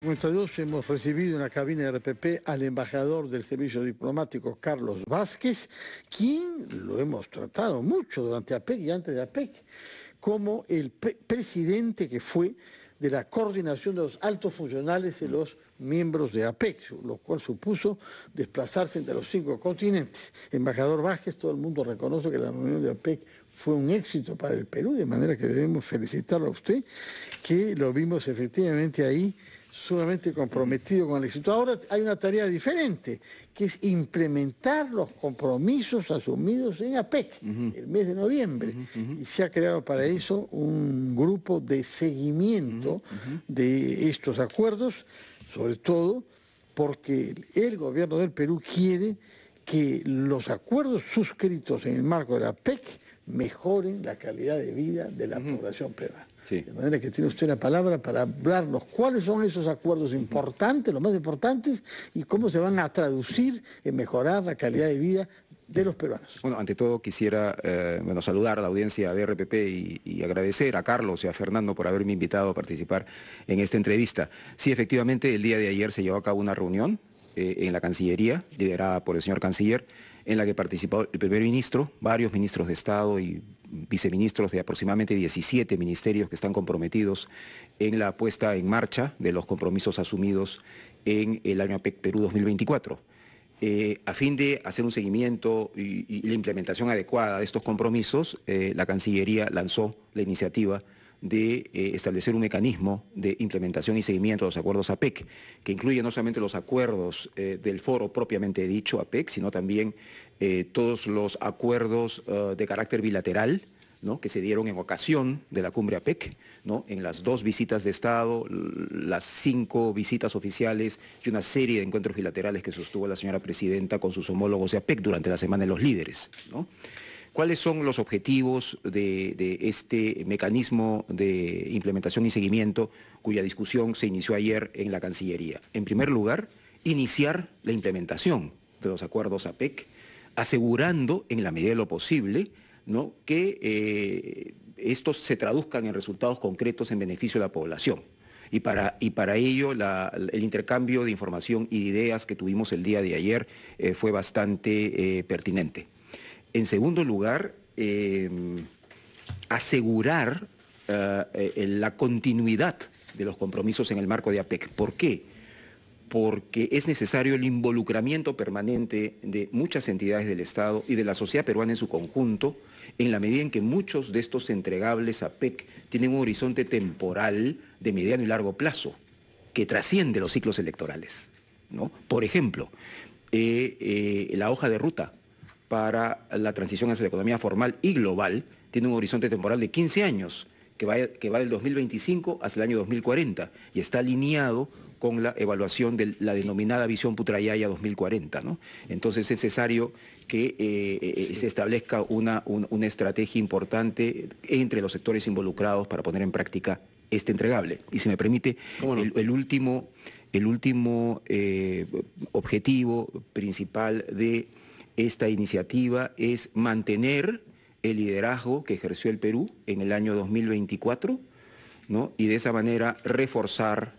52 hemos recibido en la cabina de RPP al embajador del Servicio Diplomático, Carlos Vázquez, quien lo hemos tratado mucho durante APEC y antes de APEC, como el presidente que fue de la coordinación de los altos funcionales y los miembros de APEC, lo cual supuso desplazarse entre los 5 continentes. Embajador Vázquez, todo el mundo reconoce que la reunión de APEC fue un éxito para el Perú, de manera que debemos felicitarlo a usted, que lo vimos efectivamente ahí, sumamente comprometido con el éxito. Ahora hay una tarea diferente, que es implementar los compromisos asumidos en APEC, el mes de noviembre. Y se ha creado para eso un grupo de seguimiento de estos acuerdos, sobre todo porque el gobierno del Perú quiere que los acuerdos suscritos en el marco de la APEC mejoren la calidad de vida de la población peruana. Sí. De manera que tiene usted la palabra para hablarnos cuáles son esos acuerdos importantes, los más importantes, y cómo se van a traducir en mejorar la calidad de vida de los peruanos. Bueno, ante todo quisiera saludar a la audiencia de RPP y agradecer a Carlos y a Fernando por haberme invitado a participar en esta entrevista. Sí, efectivamente, el día de ayer se llevó a cabo una reunión en la Cancillería, liderada por el señor Canciller, en la que participó el primer ministro, varios ministros de Estado y viceministros de aproximadamente 17 ministerios que están comprometidos en la puesta en marcha de los compromisos asumidos en el año APEC Perú 2024. A fin de hacer un seguimiento y la implementación adecuada de estos compromisos, la Cancillería lanzó la iniciativa de establecer un mecanismo de implementación y seguimiento de los acuerdos APEC, que incluye no solamente los acuerdos del foro propiamente dicho APEC, sino también todos los acuerdos de carácter bilateral, ¿no?, que se dieron en ocasión de la cumbre APEC, ¿no?, en las 2 visitas de Estado, las 5 visitas oficiales y una serie de encuentros bilaterales que sostuvo la señora presidenta con sus homólogos de APEC durante la Semana de los Líderes, ¿no? ¿Cuáles son los objetivos de este mecanismo de implementación y seguimiento cuya discusión se inició ayer en la Cancillería? En primer lugar, iniciar la implementación de los acuerdos APEC, asegurando en la medida de lo posible, ¿no?, que estos se traduzcan en resultados concretos en beneficio de la población. Y para ello el intercambio de información y de ideas que tuvimos el día de ayer fue bastante pertinente. En segundo lugar, asegurar la continuidad de los compromisos en el marco de APEC. ¿Por qué? Porque es necesario el involucramiento permanente de muchas entidades del Estado y de la sociedad peruana en su conjunto, en la medida en que muchos de estos entregables APEC tienen un horizonte temporal de mediano y largo plazo, que trasciende los ciclos electorales, ¿no? Por ejemplo, la hoja de ruta para la transición hacia la economía formal y global tiene un horizonte temporal de 15 años, que va del 2025 hasta el año 2040, y está alineado con la evaluación de la denominada Visión Putrajaya 2040, ¿no? Entonces es necesario que se establezca una estrategia importante entre los sectores involucrados para poner en práctica este entregable. Y si me permite, ¿cómo no?, el último objetivo principal de esta iniciativa es mantener el liderazgo que ejerció el Perú en el año 2024, ¿no?, y de esa manera reforzar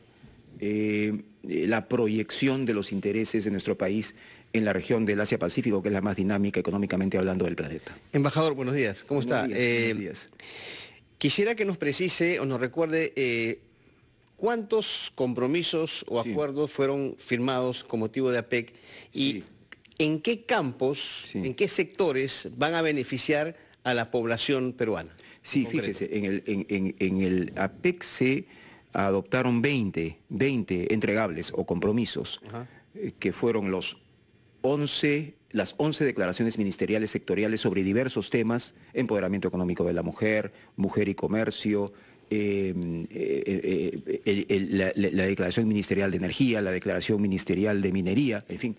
la proyección de los intereses de nuestro país en la región del Asia-Pacífico, que es la más dinámica económicamente hablando del planeta. Embajador, buenos días. ¿Cómo está? Buenos días. Quisiera que nos precise o nos recuerde cuántos compromisos o acuerdos fueron firmados con motivo de APEC y en qué campos, en qué sectores van a beneficiar a la población peruana. Sí, fíjese, en el APEC se adoptaron 20 entregables o compromisos, que fueron las 11 declaraciones ministeriales sectoriales sobre diversos temas: empoderamiento económico de la mujer, mujer y comercio, la declaración ministerial de energía, la declaración ministerial de minería, en fin,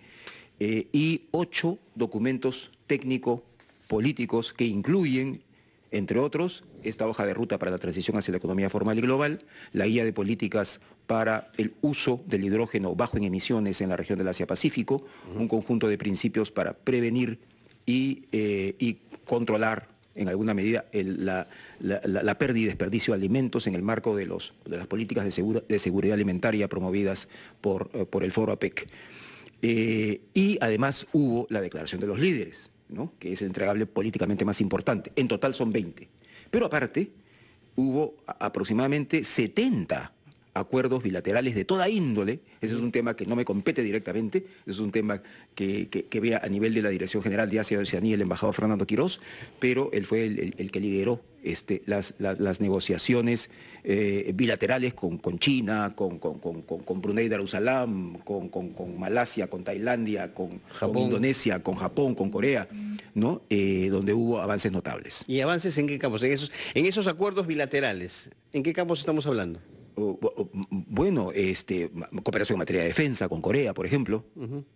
y 8 documentos técnico-políticos que incluyen, entre otros, esta hoja de ruta para la transición hacia la economía formal y global, la guía de políticas para el uso del hidrógeno bajo en emisiones en la región del Asia-Pacífico, un conjunto de principios para prevenir y controlar en alguna medida la pérdida y desperdicio de alimentos en el marco de las políticas de seguridad alimentaria promovidas por el Foro APEC. Y además hubo la declaración de los líderes, ¿no?, que es el entregable políticamente más importante. En total son 20. Pero aparte hubo aproximadamente 70 acuerdos bilaterales de toda índole. Ese es un tema que no me compete directamente, es un tema que vea a nivel de la Dirección General de Asia y Oceanía el embajador Fernando Quirós, pero él fue el que lideró las negociaciones bilaterales con China, con Brunei Darussalam, con Malasia, con Tailandia, con Indonesia, con Japón, con Corea, ¿no? Donde hubo avances notables. ¿Y avances en qué campos? En esos acuerdos bilaterales, ¿en qué campos estamos hablando? Bueno, cooperación en materia de defensa con Corea, por ejemplo,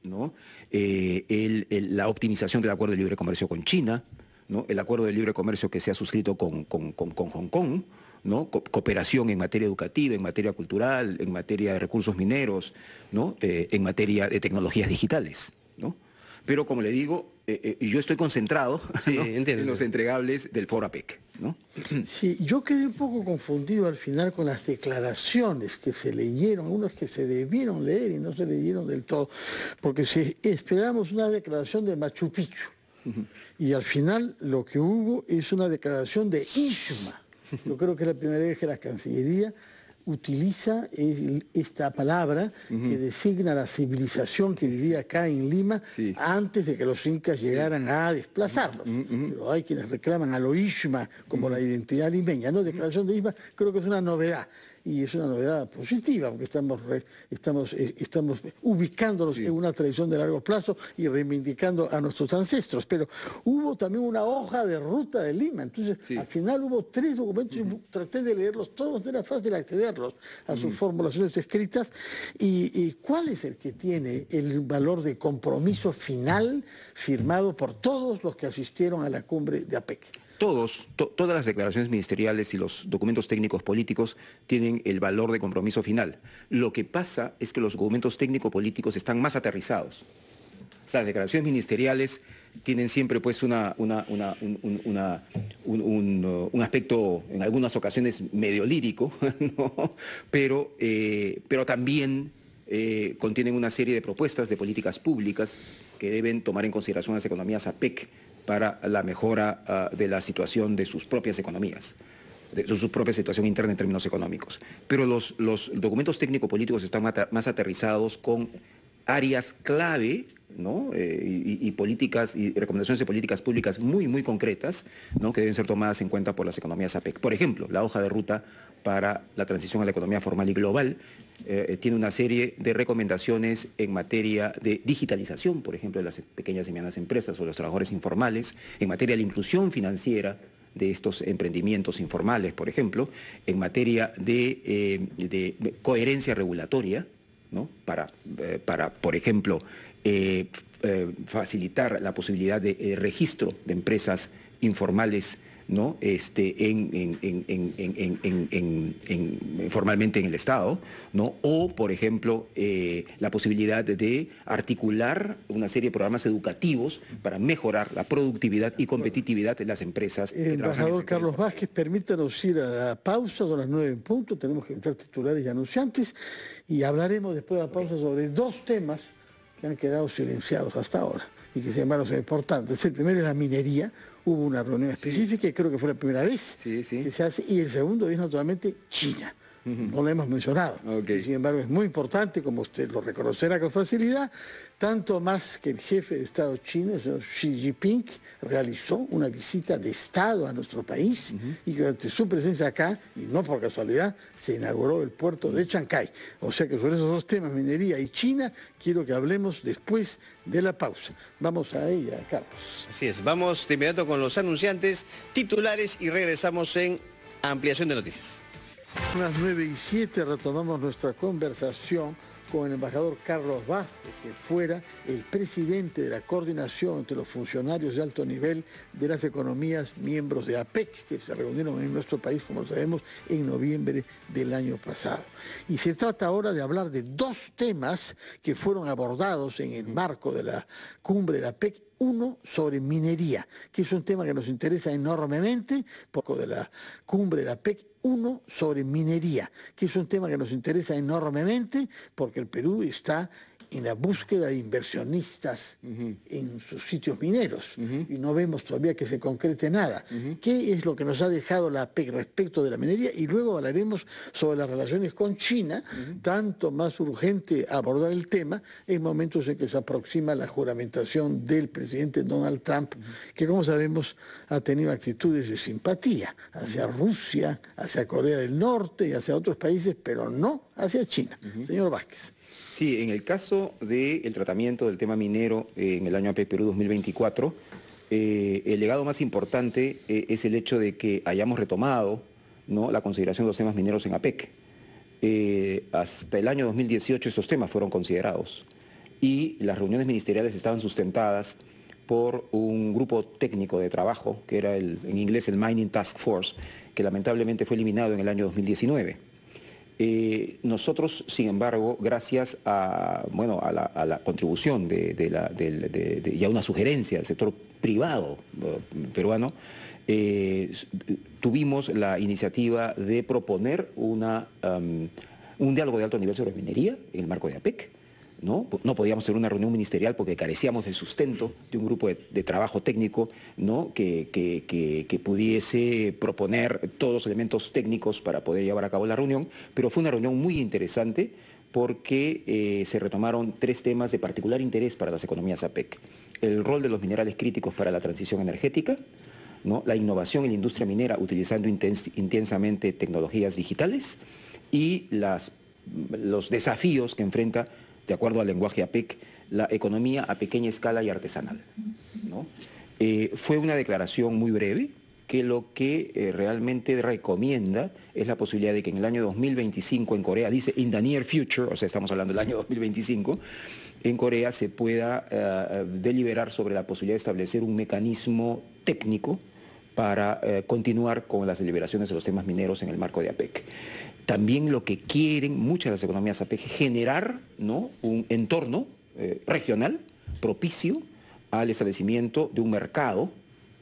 ¿no? La optimización del acuerdo de libre comercio con China, ¿no? El acuerdo de libre comercio que se ha suscrito con Hong Kong, ¿no? Cooperación en materia educativa, en materia cultural, en materia de recursos mineros, ¿no? En materia de tecnologías digitales, ¿no? Pero como le digo, yo estoy concentrado, ¿no?, en los entregables del Foro APEC, ¿no? Sí, yo quedé un poco confundido al final con las declaraciones que se leyeron, algunas que se debieron leer y no se leyeron del todo, porque si esperábamos una declaración de Machu Picchu, y al final lo que hubo es una declaración de Ishma. Yo creo que es la primera vez que la Cancillería utiliza esta palabra que designa la civilización que vivía acá en Lima antes de que los incas llegaran a desplazarlos. Pero hay quienes reclaman a lo Ishma como la identidad limeña, ¿no? Declaración de Ishma creo que es una novedad. Y es una novedad positiva, porque estamos ubicándonos en una tradición de largo plazo y reivindicando a nuestros ancestros. Pero hubo también una hoja de ruta de Lima. Entonces, al final hubo 3 documentos, y traté de leerlos todos, no era fácil accederlos a sus formulaciones escritas. ¿Y cuál es el que tiene el valor de compromiso final firmado por todos los que asistieron a la cumbre de APEC? Todas las declaraciones ministeriales y los documentos técnicos políticos tienen el valor de compromiso final. Lo que pasa es que los documentos técnico-políticos están más aterrizados. O sea, las declaraciones ministeriales tienen siempre pues un aspecto en algunas ocasiones medio lírico, ¿no? Pero también contienen una serie de propuestas de políticas públicas que deben tomar en consideración las economías APEC para la mejora de la situación de sus propias economías, de su propia situación interna en términos económicos. Pero los documentos técnico-políticos están más aterrizados con áreas clave, ¿no? Y políticas y recomendaciones de políticas públicas muy concretas, ¿no?, que deben ser tomadas en cuenta por las economías APEC. Por ejemplo, la hoja de ruta para la transición a la economía formal y global tiene una serie de recomendaciones en materia de digitalización, por ejemplo, de las pequeñas y medianas empresas o de los trabajadores informales, en materia de la inclusión financiera de estos emprendimientos informales, por ejemplo, en materia de coherencia regulatoria, ¿no?, para por ejemplo, facilitar la posibilidad de registro de empresas informales, ¿no?, formalmente en el Estado, ¿no? O, por ejemplo, la posibilidad de articular una serie de programas educativos para mejorar la productividad y competitividad de las empresas que trabajan en embajador Carlos Vázquez, permítanos ir a la pausa, son las 9 en punto, tenemos que entrar titulares y anunciantes, y hablaremos después de la pausa sobre 2 temas que han quedado silenciados hasta ahora y que sin embargo son importantes. El primero es la minería. Hubo una reunión específica y creo que fue la primera vez que se hace. Y el segundo es naturalmente China. No lo hemos mencionado. Sin embargo, es muy importante, como usted lo reconocerá con facilidad, tanto más que el jefe de Estado chino, el señor Xi Jinping, realizó una visita de Estado a nuestro país y que durante su presencia acá, y no por casualidad, se inauguró el puerto de Chancay. O sea que sobre esos 2 temas, minería y China, quiero que hablemos después de la pausa. Vamos a ella, Carlos. Así es, vamos de inmediato con los anunciantes, titulares y regresamos en Ampliación de Noticias. A las 9:07 retomamos nuestra conversación con el embajador Carlos Vázquez, que fuera el presidente de la coordinación entre los funcionarios de alto nivel de las economías miembros de APEC, que se reunieron en nuestro país, como sabemos, en noviembre del año pasado. Y se trata ahora de hablar de dos temas que fueron abordados en el marco de la cumbre de APEC. Uno sobre minería, que es un tema que nos interesa enormemente, poco de la cumbre de la PEC. Uno sobre minería, que es un tema que nos interesa enormemente porque el Perú está en la búsqueda de inversionistas en sus sitios mineros y no vemos todavía que se concrete nada. ¿Qué es lo que nos ha dejado la PEC respecto de la minería? Y luego hablaremos sobre las relaciones con China, tanto más urgente abordar el tema en momentos en que se aproxima la juramentación del presidente Donald Trump, que como sabemos ha tenido actitudes de simpatía hacia Rusia, hacia Corea del Norte y hacia otros países, pero no hacia China. Señor Vázquez. Sí, en el caso del tratamiento del tema minero en el año APEC Perú 2024, el legado más importante es el hecho de que hayamos retomado, ¿no?, la consideración de los temas mineros en APEC. Hasta el año 2018 estos temas fueron considerados y las reuniones ministeriales estaban sustentadas por un grupo técnico de trabajo, que era en inglés el Mining Task Force, que lamentablemente fue eliminado en el año 2019. Nosotros, sin embargo, gracias a la contribución y a una sugerencia del sector privado peruano, tuvimos la iniciativa de proponer un diálogo de alto nivel sobre minería en el marco de APEC. No podíamos hacer una reunión ministerial porque carecíamos del sustento de un grupo de trabajo técnico, ¿no?, que pudiese proponer todos los elementos técnicos para poder llevar a cabo la reunión, pero fue una reunión muy interesante porque se retomaron tres temas de particular interés para las economías APEC. El rol de los minerales críticos para la transición energética, ¿no?, la innovación en la industria minera utilizando intensamente tecnologías digitales y los desafíos que enfrenta, de acuerdo al lenguaje APEC, la economía a pequeña escala y artesanal, ¿no? Fue una declaración muy breve que lo que realmente recomienda es la posibilidad de que en el año 2025 en Corea, dice in the near future, o sea, estamos hablando del año 2025, en Corea se pueda deliberar sobre la posibilidad de establecer un mecanismo técnico para continuar con las deliberaciones de los temas mineros en el marco de APEC. También lo que quieren muchas de las economías APEC es generar, ¿no?, un entorno regional propicio al establecimiento de un mercado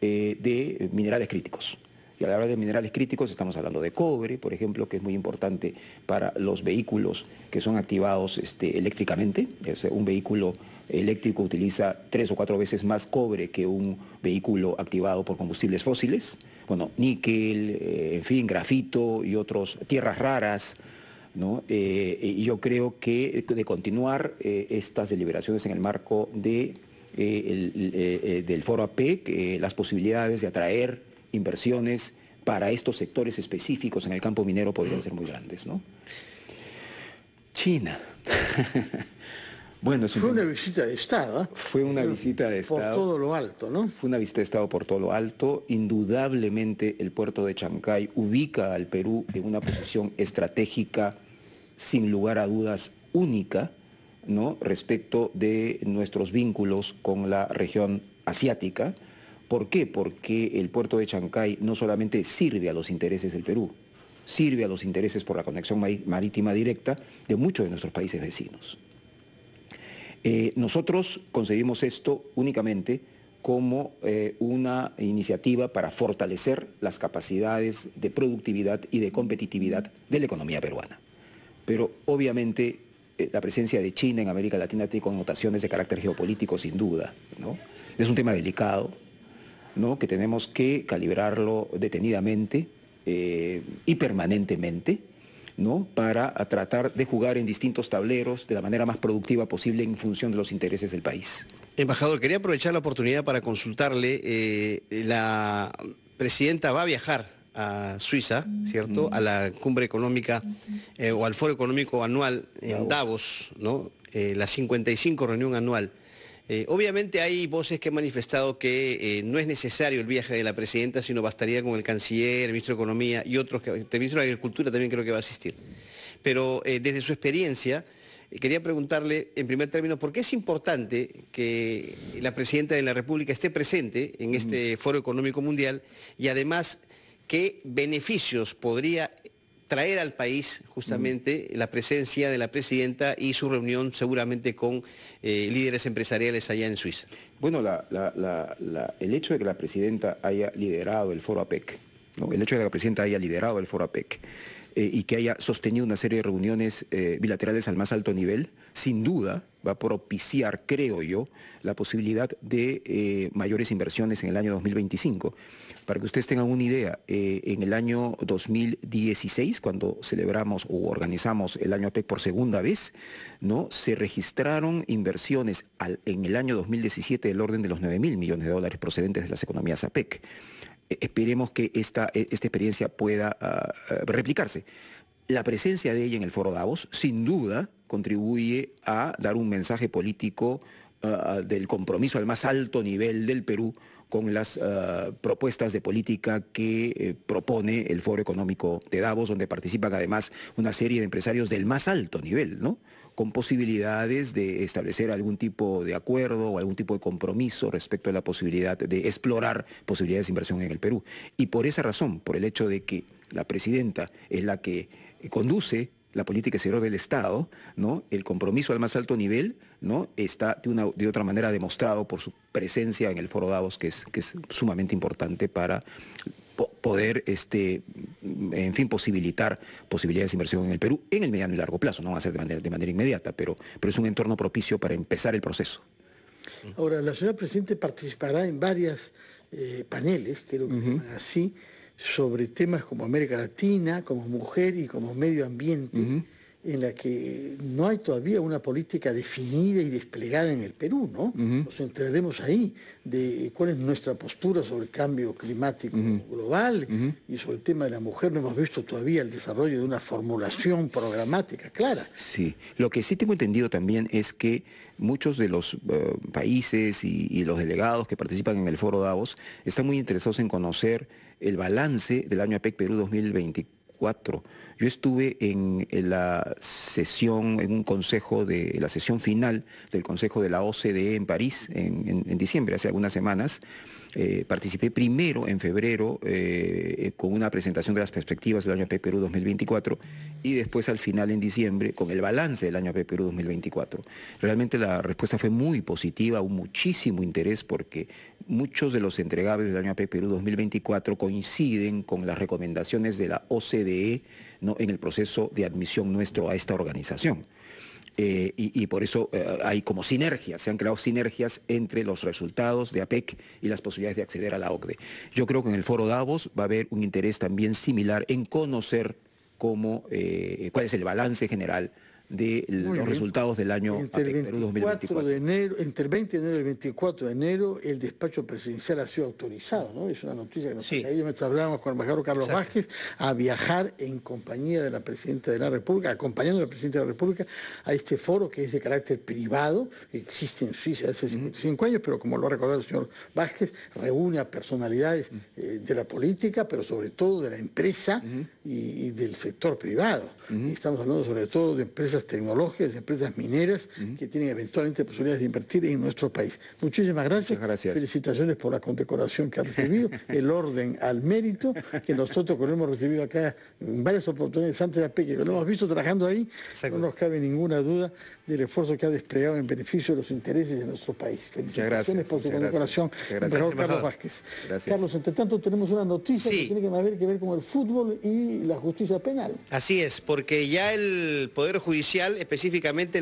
de minerales críticos. Y al hablar de minerales críticos estamos hablando de cobre, por ejemplo, que es muy importante para los vehículos que son activados eléctricamente. O sea, un vehículo eléctrico utiliza 3 o 4 veces más cobre que un vehículo activado por combustibles fósiles. Bueno, níquel, en fin, grafito y otras tierras raras, ¿no? Y yo creo que de continuar estas deliberaciones en el marco del foro APEC, las posibilidades de atraer inversiones para estos sectores específicos en el campo minero podrían ser muy grandes, ¿no? China. Bueno, fue una visita de Estado, ¿eh? Fue una visita de Estado. Por todo lo alto, ¿no? Fue una visita de Estado por todo lo alto. Indudablemente el puerto de Chancay ubica al Perú en una posición estratégica, sin lugar a dudas, única, ¿no?, respecto de nuestros vínculos con la región asiática. ¿Por qué? Porque el puerto de Chancay no solamente sirve a los intereses del Perú, sirve a los intereses por la conexión marítima directa de muchos de nuestros países vecinos. Nosotros concebimos esto únicamente como una iniciativa para fortalecer las capacidades de productividad y de competitividad de la economía peruana. Pero obviamente la presencia de China en América Latina tiene connotaciones de carácter geopolítico sin duda, ¿no? Es un tema delicado, ¿no?, que tenemos que calibrarlo detenidamente y permanentemente, ¿no?, para tratar de jugar en distintos tableros de la manera más productiva posible en función de los intereses del país. Embajador, quería aprovechar la oportunidad para consultarle. La presidenta va a viajar a Suiza, ¿cierto?, a la cumbre económica o al foro económico anual en Davos, ¿no?, la 55 reunión anual. Obviamente hay voces que han manifestado que no es necesario el viaje de la presidenta, sino bastaría con el canciller, el ministro de Economía y otros, el ministro de Agricultura también creo que va a asistir. Pero desde su experiencia, quería preguntarle, en primer término, ¿por qué es importante que la Presidenta de la República esté presente en este Foro Económico Mundial y además qué beneficios podría traer al país justamente la presencia de la Presidenta y su reunión seguramente con líderes empresariales allá en Suiza? Bueno, el hecho de que la Presidenta haya liderado el Foro APEC, ¿no? El hecho de que la Presidenta haya liderado el Foro APEC y que haya sostenido una serie de reuniones bilaterales al más alto nivel, sin duda va a propiciar, creo yo, la posibilidad de mayores inversiones en el año 2025. Para que ustedes tengan una idea, en el año 2016, cuando celebramos o organizamos el año APEC por segunda vez, ¿no?, se registraron inversiones en el año 2017 del orden de los 9.000 millones de dólares procedentes de las economías APEC. Esperemos que esta experiencia pueda replicarse. La presencia de ella en el Foro Davos, sin duda, contribuye a dar un mensaje político del compromiso al más alto nivel del Perú con las propuestas de política que propone el Foro Económico de Davos, donde participan además una serie de empresarios del más alto nivel, ¿no?, con posibilidades de establecer algún tipo de acuerdo o algún tipo de compromiso respecto a la posibilidad de explorar posibilidades de inversión en el Perú. Y por esa razón, por el hecho de que la Presidenta es la que conduce la política exterior del Estado, ¿no?, el compromiso al más alto nivel, ¿no?, está de otra manera demostrado por su presencia en el Foro Davos, que es sumamente importante para poder, en fin, posibilitar posibilidades de inversión en el Perú en el mediano y largo plazo. No va a ser de manera inmediata, pero es un entorno propicio para empezar el proceso. Ahora, la señora Presidenta participará en varios paneles, creo que así, sobre temas como América Latina, como mujer y como medio ambiente, en la que no hay todavía una política definida y desplegada en el Perú, ¿no? Nos enteraremos ahí de cuál es nuestra postura sobre el cambio climático global y sobre el tema de la mujer. No hemos visto todavía el desarrollo de una formulación programática clara. Sí, lo que sí tengo entendido también es que muchos de los países y los delegados que participan en el Foro Davos están muy interesados en conocer el balance del año APEC Perú 2024. Yo estuve en la sesión, en un consejo de la sesión final del Consejo de la OCDE en París en diciembre, hace algunas semanas. Participé primero en febrero con una presentación de las perspectivas del año APEC Perú 2024 y después al final en diciembre con el balance del año APEC Perú 2024. Realmente la respuesta fue muy positiva, hubo muchísimo interés porque muchos de los entregables del año APEC Perú 2024 coinciden con las recomendaciones de la OCDE, ¿no?, en el proceso de admisión nuestro a esta organización. Y por eso hay como sinergias, se han creado sinergias entre los resultados de APEC y las posibilidades de acceder a la OCDE. Yo creo que en el Foro Davos va a haber un interés también similar en conocer cuál es el balance general de los resultados del año APEC Perú 2024. Entre el 20 de enero y el 24 de enero el despacho presidencial ha sido autorizado, ¿no? Es una noticia que nos ha caído mientras hablábamos con el embajador Carlos Vázquez, a viajar en compañía de la Presidenta de la República, acompañando a la Presidenta de la República a este foro que es de carácter privado, que existe en Suiza hace 55 años, pero como lo ha recordado el señor Vázquez, reúne a personalidades de la política, pero sobre todo de la empresa y del sector privado. Estamos hablando sobre todo de empresas tecnológicas, empresas mineras que tienen eventualmente posibilidades de invertir en nuestro país. Muchísimas gracias. Muchas gracias. Felicitaciones por la condecoración que ha recibido, el orden al mérito que nosotros que lo hemos recibido acá en varias oportunidades antes de APEC, que lo hemos visto trabajando ahí. No nos cabe ninguna duda del esfuerzo que ha desplegado en beneficio de los intereses de nuestro país. Felicitaciones por su condecoración, embajador Carlos Vázquez. Gracias. Carlos, entre tanto tenemos una noticia que tiene que ver con el fútbol y la justicia penal. Así es, porque ya el Poder Judicial, específicamente el